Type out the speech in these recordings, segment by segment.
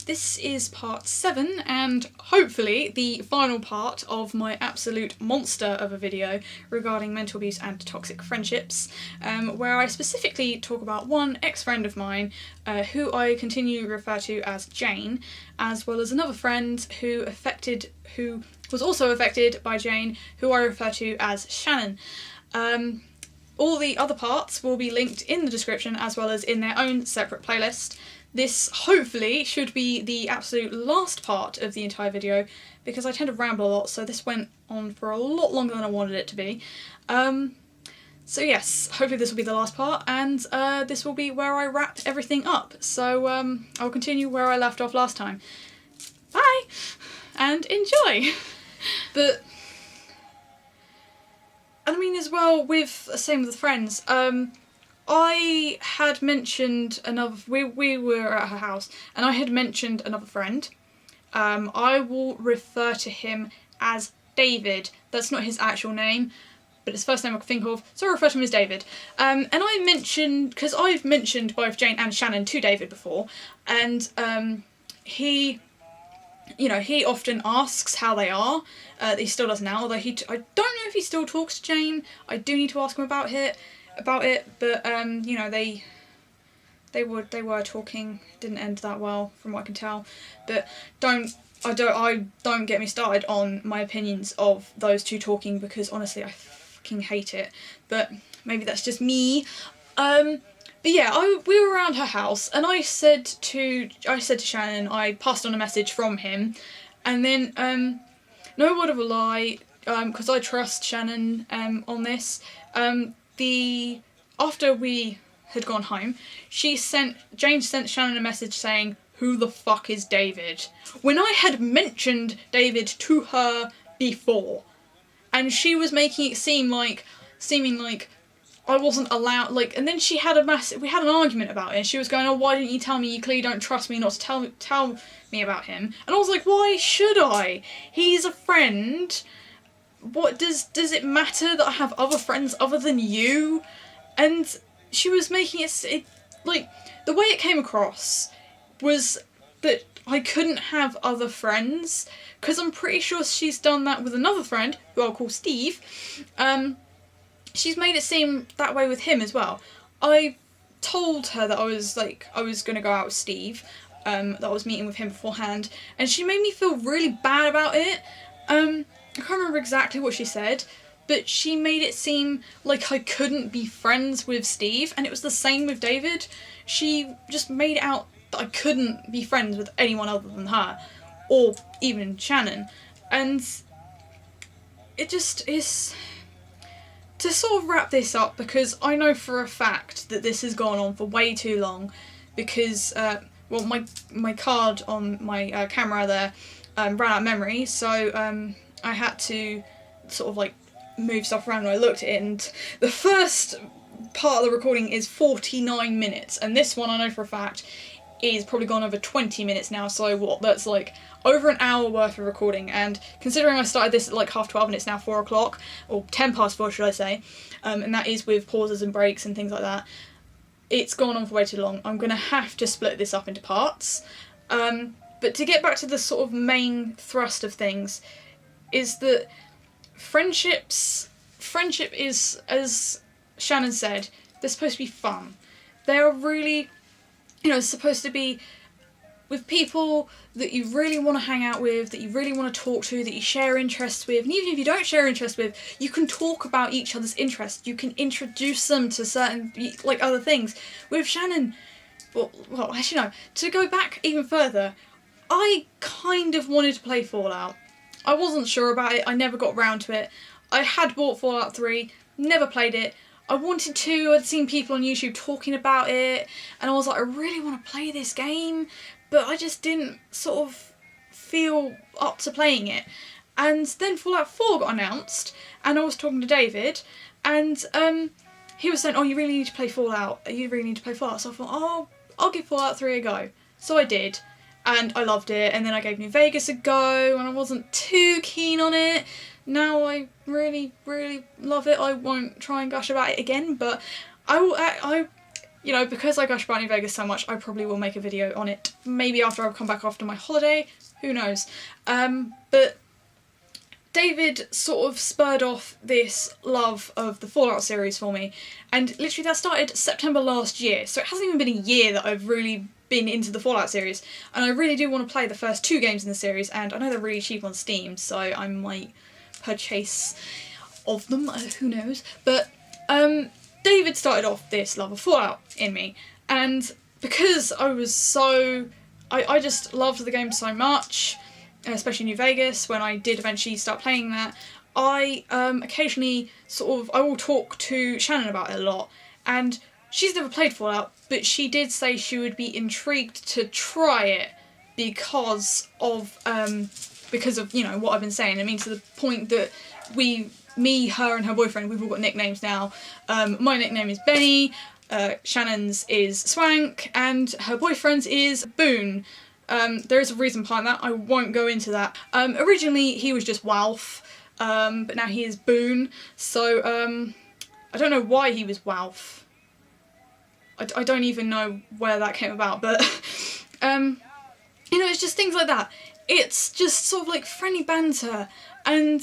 this is part 7 and hopefully the final part of my absolute monster of a video regarding mental abuse and toxic friendships, where I specifically talk about one ex-friend of mine who I continue to refer to as Jane, as well as another friend who was also affected by Jane, who I refer to as Shannon. All the other parts will be linked in the description as well as in their own separate playlist. This hopefully should be the absolute last part of the entire video because I tend to ramble a lot, so this went on for a lot longer than I wanted it to be. So yes, hopefully this will be the last part, and this will be where I wrap everything up. So I'll continue where I left off last time. Bye! And enjoy! But I mean, as well, same with friends, I had mentioned we were at her house, and I had mentioned another friend. I will refer to him as David. That's not his actual name, but it's the first name I can think of, so I'll refer to him as David. And I mentioned, because I've mentioned both Jane and Shannon to David before, and he often asks how they are. He still does now, although I don't know if he still talks to Jane. I do need to ask him about it, but they were talking. It didn't end that well from what I can tell. But don't get me started on my opinions of those two talking, because honestly I fucking hate it. But maybe that's just me. But yeah, we were around her house, and I said to Shannon, I passed on a message from him, and then no word of a lie, because I trust Shannon on this. After we had gone home, Jane sent Shannon a message saying, "Who the fuck is David?" when I had mentioned David to her before, and she was making it seeming like I wasn't allowed, and then we had an argument about it, and she was going, "Oh, why didn't you tell me? You clearly don't trust me not to tell me about him." And I was like, why should I? He's a friend. What does it matter that I have other friends other than you? And she was making it the way it came across was that I couldn't have other friends, because I'm pretty sure she's done that with another friend, who I'll call Steve. She's made it seem that way with him as well. I told her that I was going to go out with Steve, that I was meeting with him beforehand, and she made me feel really bad about it. I can't remember exactly what she said, but she made it seem like I couldn't be friends with Steve, and it was the same with David. She just made it out that I couldn't be friends with anyone other than her, or even Shannon, and it just is... To sort of wrap this up, because I know for a fact that this has gone on for way too long, because, my card on my camera there ran out of memory, so I had to sort of move stuff around when I looked at it, and the first part of the recording is 49 minutes, and this one I know for a fact is probably gone over 20 minutes now, so that's over an hour worth of recording, and considering I started this at 12:30 and it's now 4 o'clock, or 10 past 4 should I say, and that is with pauses and breaks and things like that, it's gone on for way too long. I'm going to have to split this up into parts, but to get back to the sort of main thrust of things, is that friendship is, as Shannon said, they're supposed to be fun. They are really, supposed to be with people that you really want to hang out with, that you really want to talk to, that you share interests with, and even if you don't share interests with, you can talk about each other's interests, you can introduce them to certain, other things. With Shannon, well, actually no, to go back even further, I kind of wanted to play Fallout. I wasn't sure about it, I never got round to it. I had bought Fallout 3, never played it. I wanted to, I'd seen people on YouTube talking about it, and I was like, I really want to play this game, but I just didn't sort of feel up to playing it. And then Fallout 4 got announced, and I was talking to David, and he was saying, "Oh, you really need to play Fallout, you really need to play Fallout." So I thought, oh, I'll give Fallout 3 a go. So I did, and I loved it, and then I gave New Vegas a go, and I wasn't too keen on it. Now I really, really love it. I won't try and gush about it again, but you know, because I gush about New Vegas so much, I probably will make a video on it, maybe after I've come back after my holiday, who knows. But David sort of spurred off this love of the Fallout series for me, and literally that started September last year, so it hasn't even been a year that I've really been into the Fallout series, and I really do want to play the first 2 games in the series, and I know they're really cheap on Steam, so I might purchase of them, who knows, but David started off this love of Fallout in me, and because I was so... I just loved the game so much, especially New Vegas, when I did eventually start playing that, I occasionally I will talk to Shannon about it a lot, and she's never played Fallout, but she did say she would be intrigued to try it because of, you know, what I've been saying. I mean, to the point that me, her and her boyfriend, we've all got nicknames now. My nickname is Benny, Shannon's is Swank, and her boyfriend's is Boone. There is a reason behind that, I won't go into that. Originally he was just Walf, but now he is Boone, so I don't know why he was Walf. I don't even know where that came about, but you know, it's just things like that. It's just sort of like friendly banter, and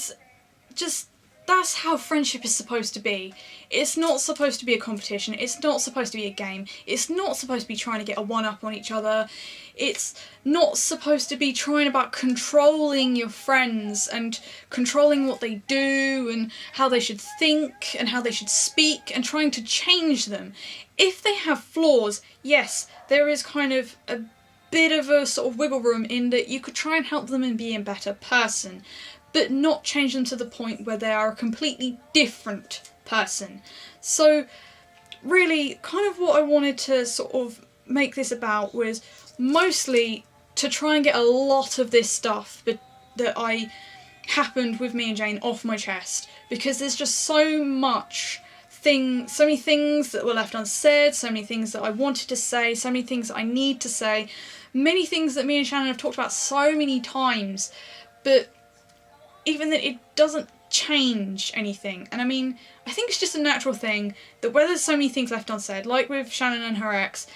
just that's how friendship is supposed to be. It's not supposed to be a competition, it's not supposed to be a game, it's not supposed to be trying to get a one-up on each other, it's not supposed to be trying about controlling your friends and controlling what they do and how they should think and how they should speak and trying to change them. If they have flaws, yes, there is kind of a bit of a sort of wiggle room in that you could try and help them and be a better person, but not change them to the point where they are a completely different person. So really, kind of what I wanted to sort of make this about was mostly to try and get a lot of this stuff that happened with me and Jane off my chest, because there's just so many things that were left unsaid, so many things that I wanted to say, so many things that I need to say, many things that me and Shannon have talked about so many times, but even that it doesn't change anything. And I mean, I think it's just a natural thing that where there's so many things left unsaid, like with Shannon and her ex,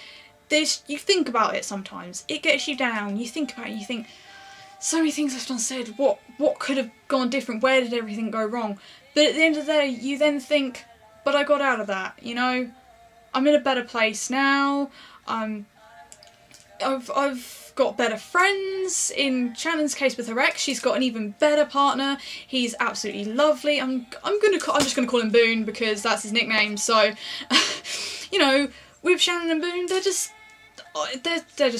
you think about it sometimes, it gets you down, you think about it, you think, so many things left unsaid, what could have gone different, where did everything go wrong? But at the end of the day, you then think, but I got out of that, you know, I'm in a better place now, I've got better friends. In Shannon's case with her ex, she's got an even better partner. He's absolutely lovely. I'm just gonna call him Boone because that's his nickname. So, you know, with Shannon and Boone, they're just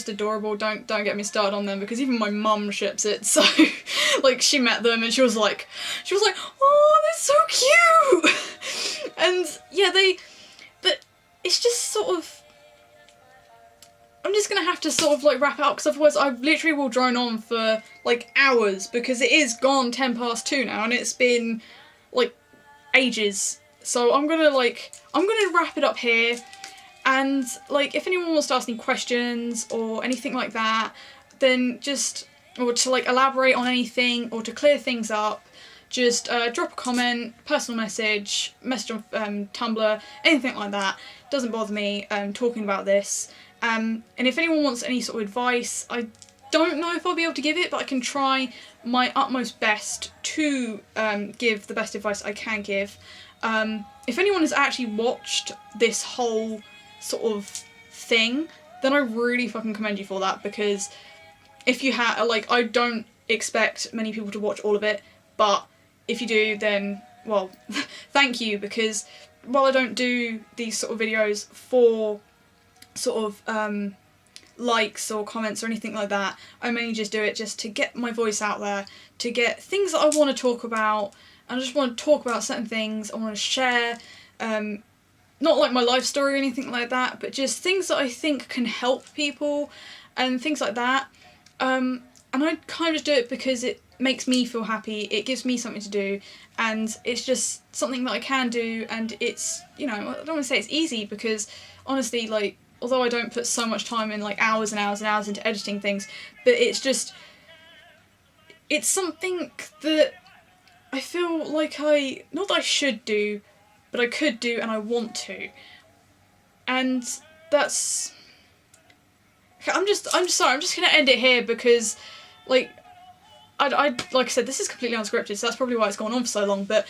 adorable. Don't get me started on them, because even my mum ships it. So, like, she met them and she was like, oh, they're so cute. And yeah, but it's just sort of. I'm just gonna have to sort of like wrap it up, because otherwise I literally will drone on for like hours, because it is gone 2 now and it's been like ages. So I'm gonna wrap it up here, and like if anyone wants to ask any questions or anything like that, then or to like elaborate on anything or to clear things up, just drop a comment, personal message on Tumblr, anything like that. Doesn't bother me talking about this. And if anyone wants any sort of advice, I don't know if I'll be able to give it, but I can try my utmost best to give the best advice I can give. If anyone has actually watched this whole sort of thing, then I really fucking commend you for that, because if you have, like, I don't expect many people to watch all of it, but if you do, then, well, thank you, because while I don't do these sort of videos for sort of likes or comments or anything like that, I mainly just do it just to get my voice out there, to get things that I want to talk about. I just want to talk about certain things, I want to share, not like my life story or anything like that, but just things that I think can help people and things like that. And I kind of just do it because it makes me feel happy, it gives me something to do, and it's just something that I can do, and it's, you know, I don't want to say it's easy, because honestly, like, although I don't put so much time in, like hours and hours and hours into editing things, but it's something that I feel like not that I should do, but I could do and I want to. And that's... I'm just sorry, I'm just gonna end it here because, like, like I said, this is completely unscripted, so that's probably why it's gone on for so long, but,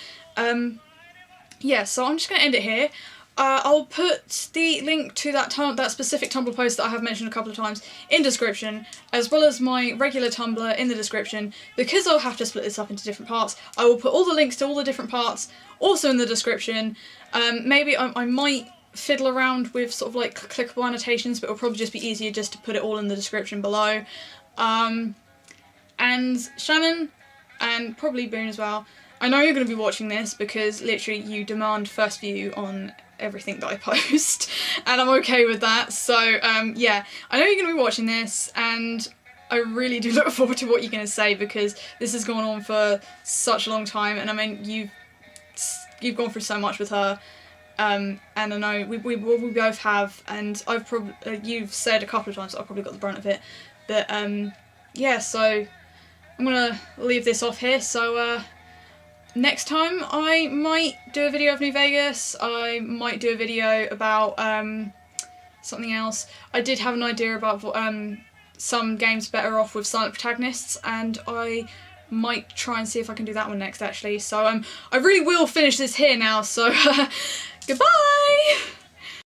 yeah, so I'm just gonna end it here. I'll put the link to that specific Tumblr post that I have mentioned a couple of times in description, as well as my regular Tumblr in the description. Because I'll have to split this up into different parts, I will put all the links to all the different parts also in the description. Maybe I might fiddle around with sort of like clickable annotations, but it'll probably just be easier just to put it all in the description below. And Shannon, and probably Boone as well, I know you're going to be watching this because literally you demand first view on everything that I post, and I'm okay with that. So yeah, I know you're going to be watching this, and I really do look forward to what you're going to say, because this has gone on for such a long time, and I mean, you've gone through so much with her, and I know we both have, and I've probably you've said a couple of times that I've probably got the brunt of it, but yeah, so I'm gonna leave this off here. So next time I might do a video of New Vegas, I might do a video about something else. I did have an idea about some games better off with silent protagonists, and I might try and see if I can do that one next actually. So I really will finish this here now, so goodbye!